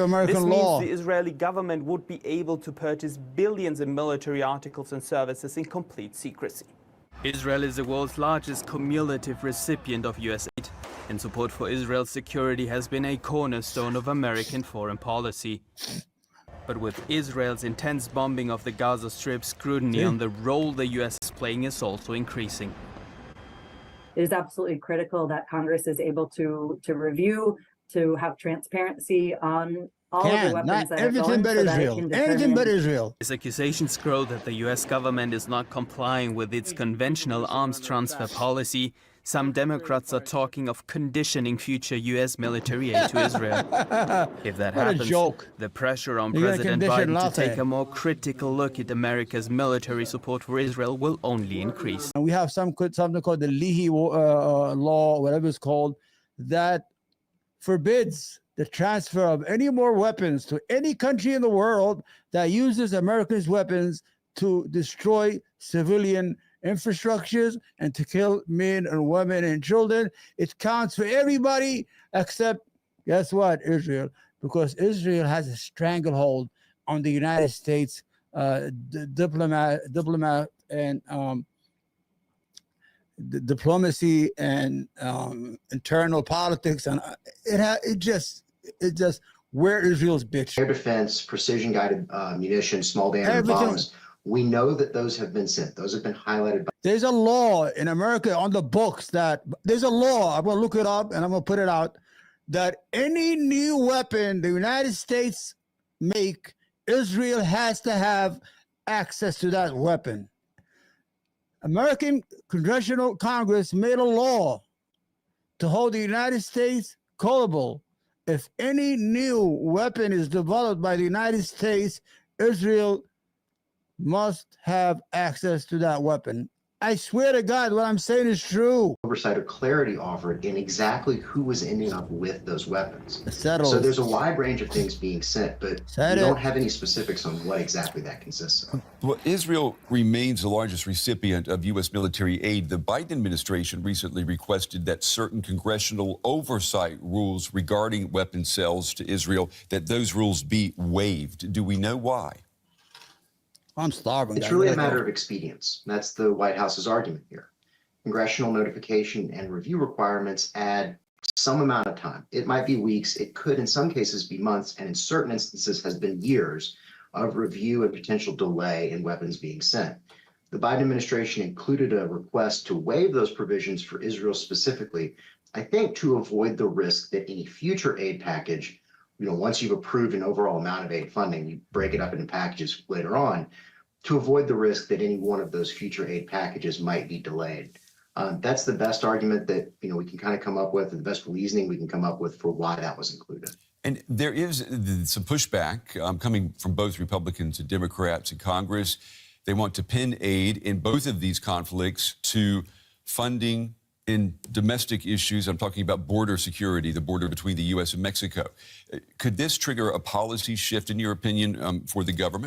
American law. This means the Israeli government would be able to purchase billions in military articles and services in complete secrecy. Israel is the world's largest cumulative recipient of U.S. aid, and support for Israel's security has been a cornerstone of American foreign policy. But with Israel's intense bombing of the Gaza Strip, scrutiny on the role the U.S. is playing is also increasing. It is absolutely critical that Congress is able to review, to have transparency on all of the weapons that are going, so that it can determine. Anything but Israel. As accusations grow that the U.S. government is not complying with its conventional arms transfer policy, some Democrats are talking of conditioning future U.S. military aid to Israel. If that happens, the pressure on President Biden to take a more critical look at America's military support for Israel will only increase. And we have something called the Leahy Law, whatever it's called, that forbids the transfer of any more weapons to any country in the world that uses America's weapons to destroy civilian infrastructures and to kill men and women and children. It counts for everybody except, guess what, Israel, because Israel has a stranglehold on the United States diplomat and diplomacy and internal politics, and it just where Israel's bitch. Air defense, precision-guided munitions, small diameter bombs. We know that those have been sent. Those have been highlighted. There's a law in America on the books that there's a law. I'm going to look it up and I'm going to put it out that any new weapon the United States make, Israel has to have access to that weapon. American Congressional Congress made a law to hold the United States culpable. If any new weapon is developed by the United States, Israel must have access to that weapon. I swear to God, what I'm saying is true. Oversight or clarity offered in exactly who was ending up with those weapons. Settled. So there's a wide range of things being sent, but we don't have any specifics on what exactly that consists of. Well, Israel remains the largest recipient of U.S. military aid. The Biden administration recently requested that certain congressional oversight rules regarding weapon sales to Israel, that those rules be waived. Do we know why? I'm starving. It's really a matter of expedience. That's the White House's argument here. Congressional notification and review requirements add some amount of time. It might be weeks. It could, in some cases, be months, and in certain instances has been years of review and potential delay in weapons being sent. The Biden administration included a request to waive those provisions for Israel specifically, I think to avoid the risk that any future aid package, once you've approved an overall amount of aid funding, you break it up into packages later on, to avoid the risk that any one of those future aid packages might be delayed. That's the best argument that we can kind of come up with, and the best reasoning we can come up with for why that was included. And there is some pushback coming from both Republicans and Democrats in Congress. They want to pin aid in both of these conflicts to funding in domestic issues. I'm talking about border security, the border between the U.S. and Mexico. Could this trigger a policy shift, in your opinion, for the government?